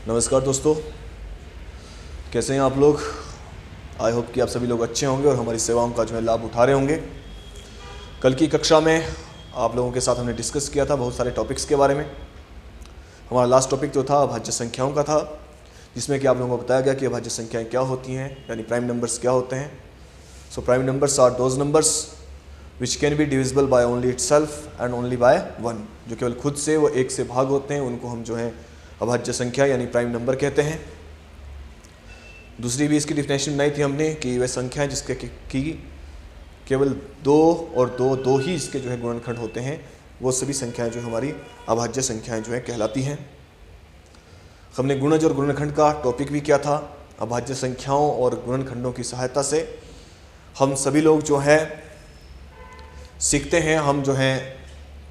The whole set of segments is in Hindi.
नमस्कार दोस्तों, कैसे हैं आप लोग। आई होप कि आप सभी लोग अच्छे होंगे और हमारी सेवाओं का जो है लाभ उठा रहे होंगे। कल की कक्षा में आप लोगों के साथ हमने डिस्कस किया था बहुत सारे टॉपिक्स के बारे में। हमारा लास्ट टॉपिक जो था अभाज्य संख्याओं का था, जिसमें कि आप लोगों को बताया गया कि अभाज्य संख्याएं क्या होती हैं, यानी प्राइम नंबर्स क्या होते हैं। So prime numbers are those numbers which can be divisible by only itself and only by one. जो केवल खुद से वो एक से भाग होते हैं, उनको हम जो है अभाज्य संख्या यानी प्राइम नंबर कहते हैं। दूसरी भी इसकी डिफिनेशन बनाई थी हमने कि वह संख्या है जिसके की केवल दो और दो ही इसके जो है गुणनखंड होते हैं, वो सभी संख्याएं जो हमारी अभाज्य संख्याएं जो है कहलाती हैं। हमने गुणज और गुणनखंड का टॉपिक भी किया था। अभाज्य संख्याओं और गुणनखंडों की सहायता से हम सभी लोग जो है सीखते हैं, हम जो है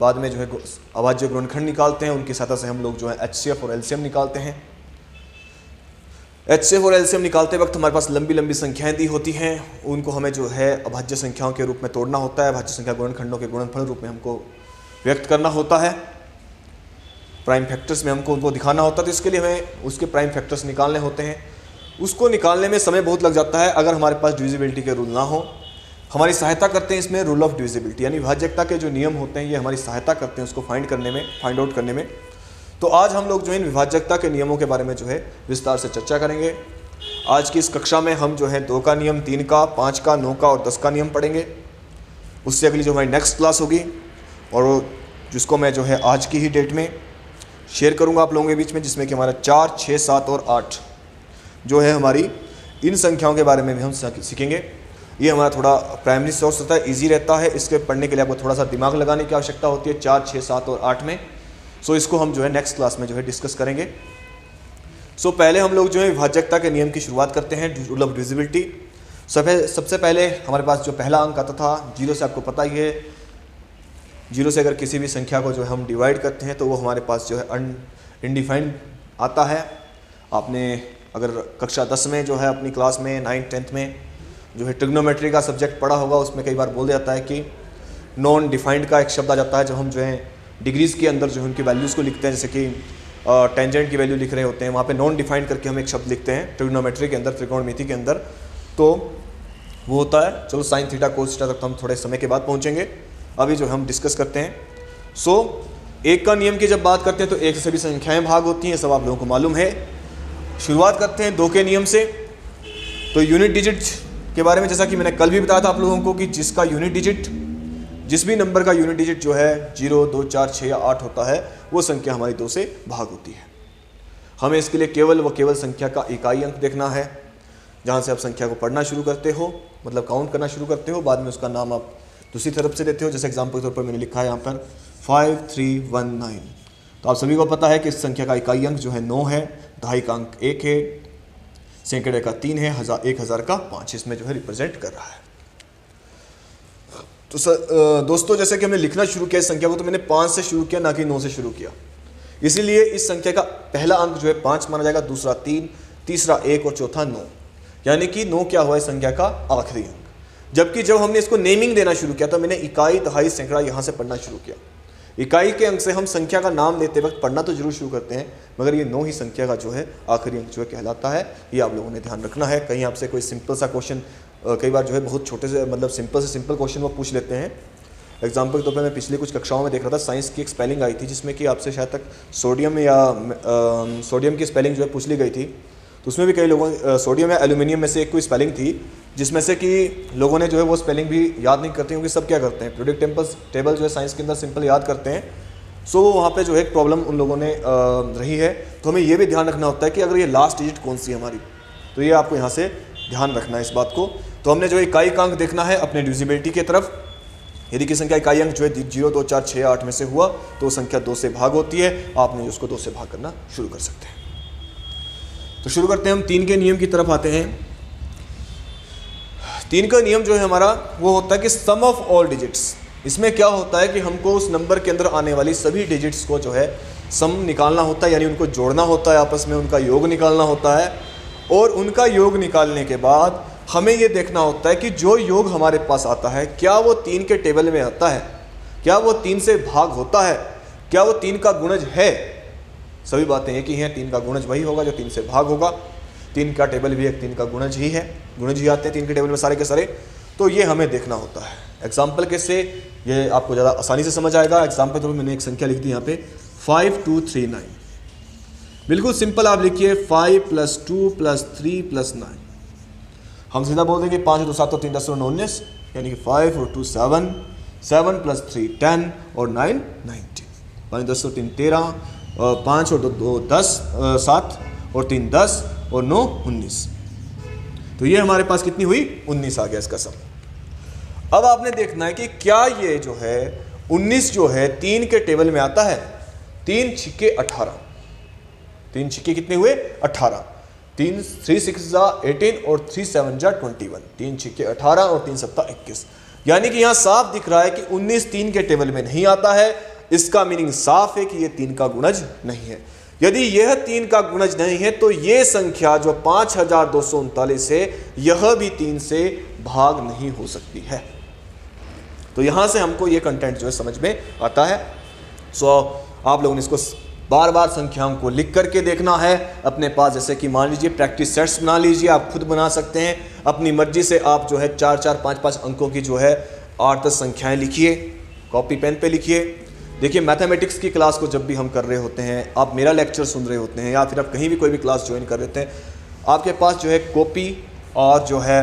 बाद में जो है अभाज्य गुणनखंड निकालते हैं। उनकी सहायता से हम लोग जो है HCF और LCM निकालते हैं। HCF और LCM निकालते वक्त हमारे पास लंबी लंबी संख्याएं दी होती हैं, उनको हमें जो है अभाज्य संख्याओं के रूप में तोड़ना होता है। अभाज्य संख्या गुणनखंडों के गुणनफल रूप में हमको व्यक्त करना होता है। प्राइम फैक्टर्स में हमको उनको दिखाना होता है, तो इसके लिए हमें उसके प्राइम फैक्टर्स निकालने होते हैं। उसको निकालने में समय बहुत लग जाता है अगर हमारे पास डिविजिबिलिटी के रूल ना हो। हमारी सहायता करते हैं इसमें रूल ऑफ डिविजिबिलिटी, यानी विभाज्यता के जो नियम होते हैं ये हमारी सहायता करते हैं उसको फाइंड आउट करने में। तो आज हम लोग जो है इन विभाज्यता के नियमों के बारे में जो है विस्तार से चर्चा करेंगे। आज की इस कक्षा में हम जो है 2 का नियम, 3 का, 5 का, 9 का और 10 का नियम पढ़ेंगे। उससे अगली जो हमारी नेक्स्ट क्लास होगी और जिसको मैं जो है आज की ही डेट में शेयर करूँगा आप लोगों के बीच में, जिसमें कि हमारा 4, 6, 7 और 8 जो है हमारी इन संख्याओं के बारे में भी हम सीखेंगे। ये हमारा थोड़ा प्राइमरी सोर्स होता है, इजी रहता है। इसके पढ़ने के लिए आपको थोड़ा सा दिमाग लगाने की आवश्यकता होती है 4, 6, 7 और 8 में। सो इसको हम जो है नेक्स्ट क्लास में जो है डिस्कस करेंगे। सो पहले हम लोग जो है विभाज्यता के नियम की शुरुआत करते हैं, रूल ऑफ डिविजिबिलिटी। सबसे पहले हमारे पास जो पहला अंक आता था 0 से, आपको पता ही है 0 से अगर किसी भी संख्या को जो है हम डिवाइड करते हैं तो वो हमारे पास जो है अनडिफाइंड आता है। आपने अगर कक्षा 10 में जो है अपनी क्लास में 9th 10th में जो है ट्रिग्नोमेट्री का सब्जेक्ट पढ़ा होगा, उसमें कई बार बोल जाता है कि नॉन डिफाइंड का एक शब्द आ जाता है। जब हम जो है डिग्रीज़ के अंदर जो है उनकी वैल्यूज़ को लिखते हैं, जैसे कि टेंजेंट की वैल्यू लिख रहे होते हैं, वहाँ पे नॉन डिफाइंड करके हम एक शब्द लिखते हैं ट्रिग्नोमेट्री के अंदर, त्रिकोणमिति के अंदर। तो वो होता है, चलो साइन थीटा कोस थीटा तक हम थोड़े समय के बाद पहुँचेंगे। अभी जो हम डिस्कस करते हैं। सो 1 का नियम की जब बात करते हैं तो 1 से सभी संख्याएँ भाग होती हैं, सब आप लोगों को मालूम है। शुरुआत करते हैं 2 के नियम से। तो यूनिट डिजिट के बारे में जैसा कि मैंने कल भी बताया था आप लोगों को कि जिसका यूनिट डिजिट, जिस भी नंबर का यूनिट डिजिट जो है 0, 2, 4, 6 या 8 होता है, वो संख्या हमारी 2 से भाग होती है। हमें इसके लिए केवल संख्या का इकाई अंक देखना है, जहाँ से आप संख्या को पढ़ना शुरू करते हो, मतलब काउंट करना शुरू करते हो। बाद में उसका नाम आप दूसरी तरफ से देते हो। जैसे एग्जाम्पल के तौर पर मैंने लिखा है यहाँ पर 5319। तो आप सभी को पता है कि इस संख्या का इकाई अंक जो है 9 है, दहाई का अंक 1 है, सैकड़े का 3 है, 1000 का 5 इसमें जो है रिप्रेजेंट कर रहा है। तो दोस्तों जैसे कि हमने लिखना शुरू किया इस संख्या को, तो मैंने 5 से शुरू किया, ना कि 9 से शुरू किया। इसीलिए इस संख्या का पहला अंक जो है 5 माना जाएगा, दूसरा 3, तीसरा 1 और चौथा 9। यानी कि 9 क्या हुआ इस संख्या का आखिरी अंक। जबकि जब हमने इसको नेमिंग देना शुरू किया तो मैंने इकाई, दहाई, सैकड़ा यहाँ से पढ़ना शुरू किया। इकाई के अंक से हम संख्या का नाम लेते वक्त पढ़ना तो जरूर शुरू करते हैं, मगर ये 9 ही संख्या का जो है आखिरी अंक जो है कहलाता है। ये आप लोगों ने ध्यान रखना है। कहीं आपसे कोई सिंपल सा क्वेश्चन, कई बार जो है बहुत छोटे से मतलब सिंपल से सिंपल क्वेश्चन वो पूछ लेते हैं। एग्जाम्पल के तौर पर मैं पिछले कुछ कक्षाओं में देख रहा था, साइंस की एक स्पेलिंग आई थी जिसमें कि आपसे शायद तक सोडियम की स्पेलिंग जो है पूछ ली गई थी। तो उसमें भी कई लोगों सोडियम या एल्यूमिनियम में से एक कोई स्पेलिंग थी, जिसमें से कि लोगों ने जो है वो स्पेलिंग भी याद नहीं करते, क्योंकि सब क्या करते हैं प्रेडिक्ट टेबल जो है साइंस के अंदर सिंपल याद करते हैं। सो वहाँ पे जो है एक प्रॉब्लम उन लोगों ने रही है। तो हमें ये भी ध्यान रखना होता है कि अगर ये लास्ट डिजिट कौन सी है हमारी, तो ये आपको यहाँ से ध्यान रखना है इस बात को। तो हमने जो इकाई का अंक देखना है अपने डिविजिबिलिटी की तरफ। यदि किसी संख्या इकाई अंक जो है 0, 2, 4, 6, 8 में से हुआ तो संख्या 2 से भाग होती है। आपने उसको 2 से भाग करना शुरू कर सकते हैं। तो शुरू करते हैं हम 3 के नियम की तरफ आते हैं। 3 का नियम जो है हमारा वो होता है कि सम ऑफ ऑल डिजिट्स। इसमें क्या होता है कि हमको उस नंबर के अंदर आने वाली सभी डिजिट्स को जो है सम निकालना होता है, यानी उनको जोड़ना होता है, आपस में उनका योग निकालना होता है। और उनका योग निकालने के बाद हमें ये देखना होता है कि जो योग हमारे पास आता है क्या वो 3 के टेबल में आता है, क्या वो 3 से भाग होता है, क्या वो 3 का गुणज है। सभी बातें एक ही हैं। 3 का गुणज वही होगा जो 3 से भाग होगा। 3 का टेबल भी एक 3 का गुणज ही है, गुणज ही आते हैं 3 के टेबल में सारे के सारे। तो ये हमें देखना होता है। एग्जाम्पल के से ये आपको ज़्यादा आसानी से समझ आएगा। एग्जाम्पल तो मैंने एक संख्या लिख दी यहाँ पे 5239। बिल्कुल सिंपल आप लिखिए 5 + 2 + 3 + 9। हम सीधा बोल देंगे 5 2 7 और 3 10 और 19, यानी कि 5 और 2 7, 7 + 3 10 और 9 19। 5 10 और 3 13, 5 और 2 10, 7 और 3 10 और 9 19। तो ये हमारे पास कितनी हुई? 19 आ गया इसका सम। अब आपने देखना है कि क्या ये जो है 19 जो है 3 के टेबल में आता है। 3 छिक्के 18, 3 छिक्के कितने हुए? 18। 3 6 18 और 3 7 21। 3 छिक्के 18 और 3 7 21। यानी कि यहां साफ दिख रहा है कि 19 3 के टेबल में नहीं आता है। इसका मीनिंग साफ है कि यह 3 का गुणज नहीं है। यदि यह 3 का गुणज नहीं है तो यह संख्या जो 5239 है यह भी 3 से भाग नहीं हो सकती है। तो यहां से हमको यह कंटेंट जो है समझ में आता है। आप लोगों ने इसको बार बार संख्याओं को लिख करके देखना है अपने पास। जैसे कि मान लीजिए प्रैक्टिस सेट्स बना लीजिए, आप खुद बना सकते हैं अपनी मर्जी से। आप जो है 4 4 5 5 अंकों की जो है 8 10 संख्याएं लिखिए, कॉपी पेन पे लिखिए। देखिए मैथमेटिक्स की क्लास को जब भी हम कर रहे होते हैं, आप मेरा लेक्चर सुन रहे होते हैं या फिर आप कहीं भी कोई भी क्लास ज्वाइन कर रहे हैं, आपके पास जो है कॉपी और जो है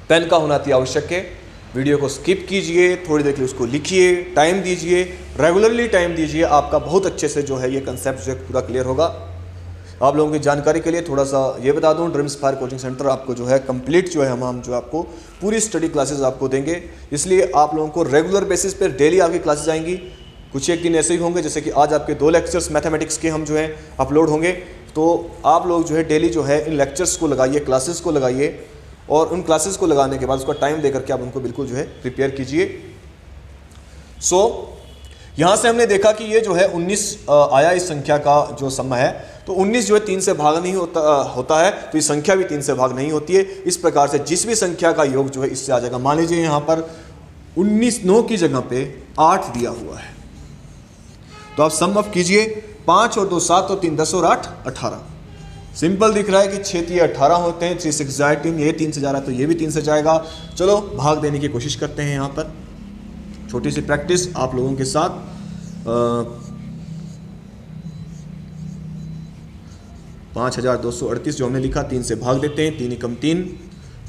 पेन का होना अति आवश्यक है। वीडियो को स्किप कीजिए, थोड़ी देर के लिए उसको लिखिए, टाइम दीजिए, रेगुलरली टाइम दीजिए। आपका बहुत अच्छे से जो है ये कंसेप्ट जो है पूरा क्लियर होगा। आप लोगों की जानकारी के लिए थोड़ा सा ये बता दूं, ड्रीम्स फायर कोचिंग सेंटर आपको जो है कंप्लीट जो है हम जो आपको पूरी स्टडी क्लासेस आपको देंगे। इसलिए आप लोगों को रेगुलर बेसिस पर डेली आपकी क्लासेस आएंगी। कुछ एक दिन ऐसे ही होंगे जैसे कि आज आपके 2 लेक्चर्स मैथमेटिक्स के हम जो है अपलोड होंगे। तो आप लोग जो है डेली जो है इन लेक्चर्स को लगाइए, क्लासेस को लगाइए, और उन क्लासेस को लगाने के बाद उसका टाइम देकर के आप उनको बिल्कुल जो है प्रिपेयर कीजिए। यहाँ से हमने देखा कि ये जो है 19 आया इस संख्या का जो सम है। तो 19 जो है 3 से भाग नहीं होता है, तो ये संख्या भी 3 से भाग नहीं होती है। इस प्रकार से जिस भी संख्या का योग जो है इससे आ जाएगा। मान लीजिए यहाँ पर 19 9 की जगह पे 8 दिया हुआ है, तो आप सम अप कीजिए। 5 और 2 7 और 3 10 और 8 18। सिंपल दिख रहा है कि 6 3 18 होते हैं। 3 6 18, ये 3 से जा रहा है तो ये भी 3 से जाएगा। चलो भाग देने की कोशिश करते हैं। यहाँ पर छोटी सी प्रैक्टिस आप लोगों के साथ। 5238 जो हमने लिखा 3 से भाग देते हैं। 3 एकम 3,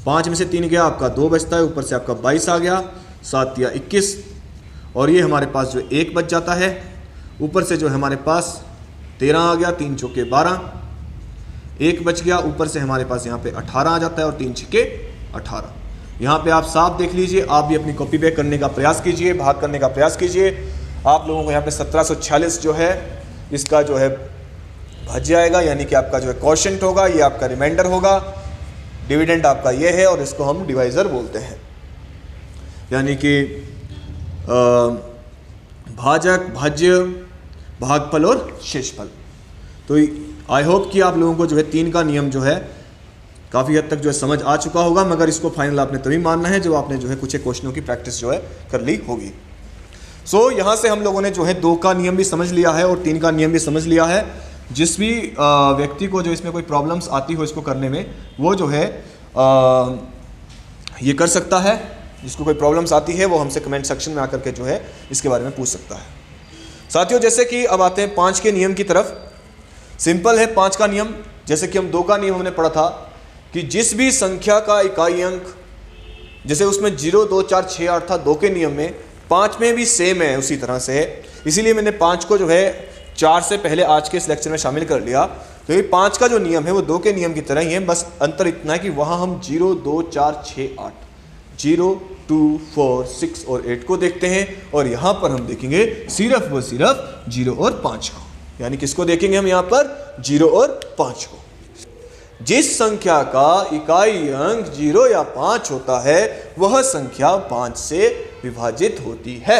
5 में से 3 गया, आपका 2 बचता है, ऊपर से आपका 22 आ गया, 7 या 21, और ये हमारे पास जो 1 बच जाता है। ऊपर से जो हमारे पास 13 आ गया, 3 चौके 12, 1 बच गया, ऊपर से हमारे पास यहाँ पे 18 आ जाता है, और 3 छिके 18। यहाँ पे आप साफ देख लीजिए। आप भी अपनी कॉपी पे करने का प्रयास कीजिए, भाग करने का प्रयास कीजिए। आप लोगों को यहाँ पे 1746 जो है इसका जो है भज जाएगा, यानी कि आपका जो है क्वोशिएंट होगा, ये आपका रिमाइंडर होगा। डिविडेंड आपका ये है और इसको हम डिवाइजर बोलते हैं, यानी कि भाजक, भाज्य, भागफल और शेषफल। तो आई होप कि आप लोगों को जो है 3 का नियम जो है काफ़ी हद तक जो है समझ आ चुका होगा, मगर इसको फाइनल आपने तभी मानना है जब आपने जो है कुछ एक क्वेश्चनों की प्रैक्टिस जो है कर ली होगी। यहाँ से हम लोगों ने जो है 2 का नियम भी समझ लिया है और 3 का नियम भी समझ लिया है। जिस भी व्यक्ति को जो इसमें कोई प्रॉब्लम्स आती हो इसको करने में, वो जो है ये कर सकता है। जिसको कोई प्रॉब्लम्स आती है वो हमसे कमेंट सेक्शन में आकर के जो है इसके बारे में पूछ सकता है। साथियों, जैसे कि अब आते हैं 5 के नियम की तरफ। सिंपल है 5 का नियम। जैसे कि हम 2 का नियम हमने पढ़ा था कि जिस भी संख्या का इकाई अंक, जैसे उसमें 0 2 4 6 8 था 2 के नियम में, 5 में भी सेम है, उसी तरह से है। इसीलिए मैंने 5 को जो है 4 से पहले आज के इस लेक्चर में शामिल कर लिया। तो ये 5 का जो नियम है वो 2 के नियम की तरह ही है, बस अंतर इतना है कि वहाँ हम 0 2 4 6 8, 0 2 4 6 और 8 को देखते हैं, और यहाँ पर हम देखेंगे सिर्फ व सिर्फ 0 और 5 को। यानी किसको देखेंगे हम यहाँ पर? 0 और 5 को। जिस संख्या का इकाई अंक 0 या 5 होता है वह संख्या 5 से विभाजित होती है।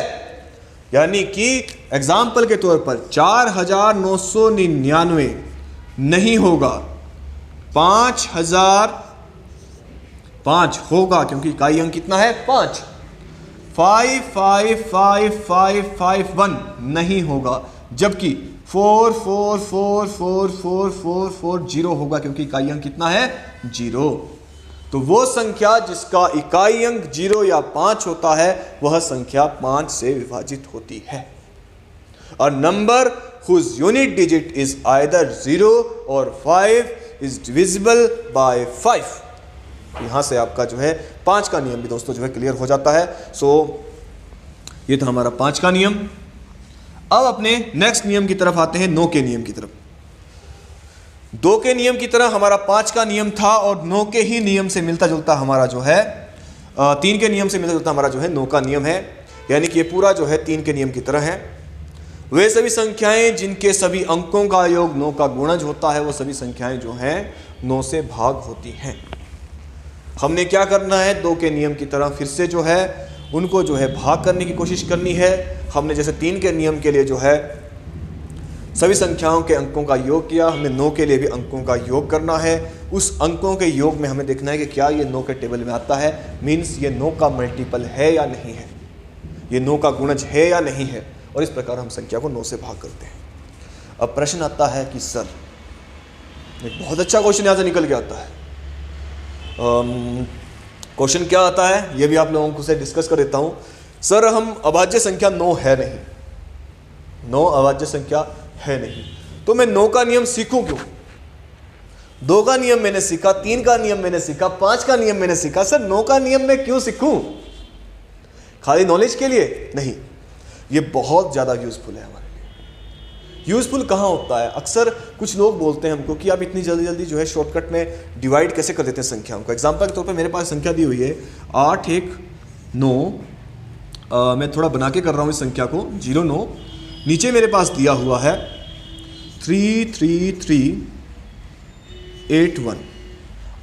यानी कि एग्जाम्पल के तौर पर 4999 नहीं होगा, 5005 होगा, क्योंकि इकाई अंक कितना है? 5। 555551 नहीं होगा, जबकि 4 4 4 4 4 4 4 0 होगा, क्योंकि इकाई अंक कितना है 0। तो वो संख्या जिसका इकाई अंक 0 या 5 होता है वह संख्या 5 से विभाजित होती है। A number whose unit digit is either 0 or 5 is divisible by 5। यहां से आपका जो है 5 का नियम भी दोस्तों जो है क्लियर हो जाता है। सो ये था हमारा 5 का नियम। अब अपने नेक्स्ट नियम की तरफ आते हैं, 9 के नियम की तरफ। 2 के नियम की तरह हमारा 5 का नियम था और 9 के ही नियम से मिलता जुलता हमारा जो है 3 के नियम से मिलता जुलता हमारा जो है 9 का नियम है। यानी कि ये पूरा जो है 3 के नियम की तरह है। वे सभी संख्याएं जिनके सभी अंकों का योग 9 का गुणज होता है, वो सभी संख्याएं जो हैं 9 से भाग होती हैं। हमने क्या करना है, 2 के नियम की तरह फिर से जो है उनको जो है भाग करने की कोशिश करनी है। हमने जैसे 3 के नियम के लिए जो है सभी संख्याओं के अंकों का योग किया, हमने 9 के लिए भी अंकों का योग करना है। उस अंकों के योग में हमें देखना है कि क्या ये 9 के टेबल में आता है, मीन्स ये 9 का मल्टीपल है या नहीं है, ये 9 का गुणज है या नहीं है, और इस प्रकार हम संख्या को 9 से भाग करते हैं। अब प्रश्न आता है कि सर, एक बहुत अच्छा क्वेश्चन यहाँ से निकल के आता है। क्वेश्चन क्या आता है ये भी आप लोगों को से डिस्कस कर देता हूँ। सर हम अभाज्य संख्या 9 है नहीं, 9 अभाज्य संख्या है नहीं, तो मैं 9 का नियम सीखूं क्यों? 2 का नियम मैंने सीखा, 3 का नियम मैंने सीखा, 5 का नियम मैंने सीखा, सर 9 का नियम मैं क्यों सीखूं? खाली नॉलेज के लिए नहीं, ये बहुत ज़्यादा यूज़फुल है हमारे लिए। यूज़फुल कहाँ होता है? अक्सर कुछ लोग बोलते हैं हमको कि आप इतनी जल्दी जल्दी जो है शॉर्टकट में डिवाइड कैसे कर देते हैं संख्याओं को। एग्जांपल के तौर पे मेरे पास संख्या दी हुई है 8 1 9, मैं थोड़ा बना के कर रहा हूँ इस संख्या को, 0 9, नीचे मेरे पास दिया हुआ है 3 3 3 8 1।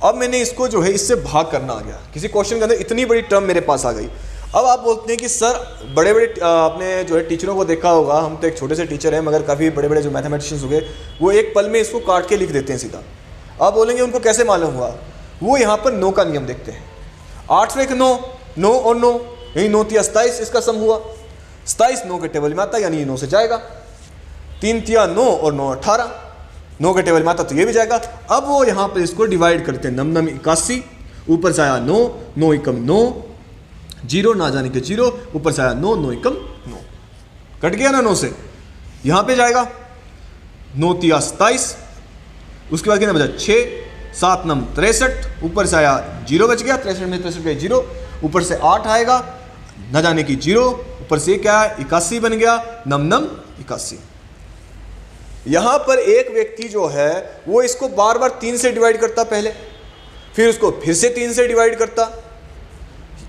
अब मैंने इसको जो है इससे भाग करना आ गया, किसी क्वेश्चन के अंदर इतनी बड़ी टर्म मेरे पास आ गई। अब आप बोलते हैं कि सर बड़े बड़े आपने जो है टीचरों को देखा होगा, हम तो एक छोटे से टीचर हैं मगर काफ़ी बड़े बड़े जो मैथमेटिशियंस हो गए वो एक पल में इसको काट के लिख देते हैं सीधा। आप बोलेंगे उनको कैसे मालूम हुआ? वो यहाँ पर 9 का नियम देखते हैं। 8 से 9, 9 और 9, यही 9 तिया 27, इसका सम हुआ 27, 9 के टेबल में आता है यानी ये 9 से जाएगा। 3 तिया 9 और 9 18, 9 के टेबल में आता तो ये भी जाएगा। अब वो यहाँ पर इसको डिवाइड करते हैं, 9 9 81, ऊपर से आया 9, 9 एकम 9, 0 ना जाने के 0, ऊपर से आया 9, 9 एकम 9, कट गया ना 9 से, यहाँ पे जाएगा 9 तिया 27, उसके बाद कितना बचा 6, 7 9 63, ऊपर से आया 0 बच गया, 63 में 63 गए 0, ऊपर से 8 आएगा ना जाने की 0, ऊपर से क्या है 81 बन गया, 9 9 81। यहाँ पर एक व्यक्ति जो है वो इसको बार बार 3 से डिवाइड करता पहले, फिर उसको फिर से 3 से डिवाइड करता,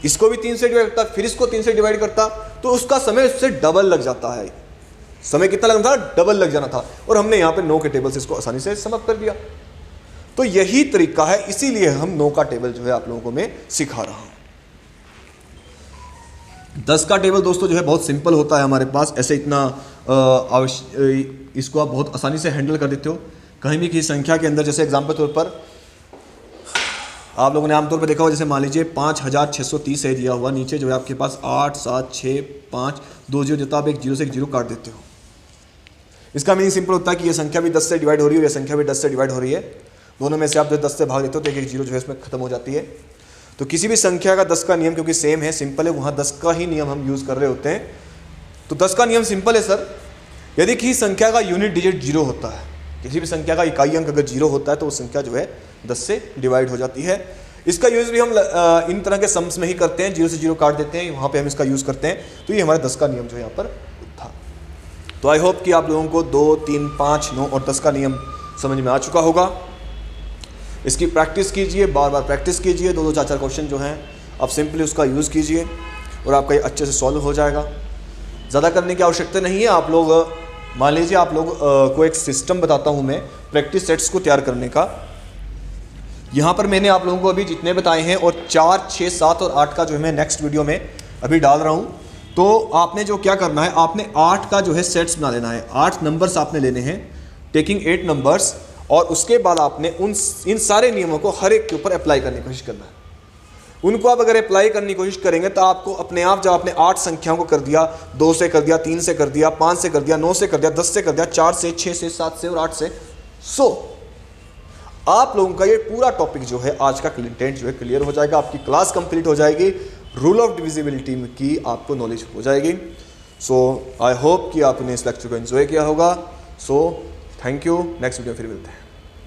इसको भी 3 से डिवाइड करता, फिर इसको 3 से डिवाइड करता, तो उसका समय उससे डबल लग जाता है। समय कितना लगना था? डबल लग जाना था। और हमने यहाँ पे 9 के टेबल से इसको आसानी से समाप्त कर दिया। तो यही तरीका है, इसीलिए हम 9 का टेबल जो है आप लोगों को मैं सिखा रहा हूँ। 10 का टेबल दोस्तों जो है बहुत सिंपल होता है हमारे पास, ऐसे इतना इसको आप बहुत आसानी से हैंडल कर देते हो। कहीं भी किसी संख्या के अंदर, जैसे एग्जाम्पल तौर पर आप लोगों ने आमतौर पर देखा हो, जैसे मान लीजिए 5630 है दिया हुआ, नीचे जो है आपके पास 8 7 6 5 2 0 देता, आप एक 0 से एक 0 काट देते हो। इसका मीनिंग सिंपल होता है कि ये संख्या भी 10 से डिवाइड हो रही है और ये संख्या भी 10 से डिवाइड हो रही है, दोनों में से आप जो 10 से भाग देते हो तो एक 0 जो है इसमें खत्म हो जाती है। तो किसी भी संख्या का 10 का नियम क्योंकि सेम है, सिंपल है, वहाँ 10 का ही नियम हम यूज़ कर रहे होते हैं। तो 10 का नियम सिंपल है सर, यदि किसी संख्या का यूनिट डिजिट 0 होता है, किसी भी संख्या का इकाई अंक अगर 0 होता है तो वो संख्या जो है 10 से डिवाइड हो जाती है। इसका यूज़ भी हम इन तरह के सम्स में ही करते हैं, 0 से 0 काट देते हैं, वहाँ पे हम इसका यूज़ करते हैं। तो ये हमारा 10 का नियम जो यहाँ पर था। तो आई होप कि आप लोगों को 2 3 5 9 और 10 का नियम समझ में आ चुका होगा। इसकी प्रैक्टिस कीजिए, बार बार प्रैक्टिस कीजिए, 2 2 4 4 क्वेश्चन जो हैं आप सिंपली उसका यूज़ कीजिए और आपका ये अच्छे से सॉल्व हो जाएगा। ज़्यादा करने की आवश्यकता नहीं है। आप लोग मान लीजिए आप लोग को एक सिस्टम बताता हूँ मैं प्रैक्टिस सेट्स को तैयार करने का। यहाँ पर मैंने आप लोगों को अभी जितने बताए हैं और 4 6 7 और 8 का जो है मैं नेक्स्ट वीडियो में अभी डाल रहा हूँ। तो आपने जो क्या करना है, आपने 8 का जो है सेट्स बना लेना है, 8 नंबर्स आपने लेने हैं, टेकिंग 8 नंबर्स, और उसके बाद आपने इन सारे नियमों को हर एक के ऊपर अप्लाई करने की कोशिश करना है। उनको आप अगर अप्लाई करने की कोशिश करेंगे तो आपको अपने आप, जब आपने 8 संख्याओं को कर दिया, 2 से कर दिया, 3 से कर दिया, 5 से कर दिया, 9 से कर दिया, 10 से कर दिया, 4 से, 6 से, 7 से और 8 से, सो आप लोगों का ये पूरा टॉपिक जो है आज का कंटेंट जो है क्लियर हो जाएगा, आपकी क्लास कंप्लीट हो जाएगी, रूल ऑफ डिविजिबिलिटी की आपको नॉलेज हो जाएगी। सो आई होप कि आपने इस लेक्चर को एंजॉय किया होगा। So thank you, next video फिर मिलते हैं।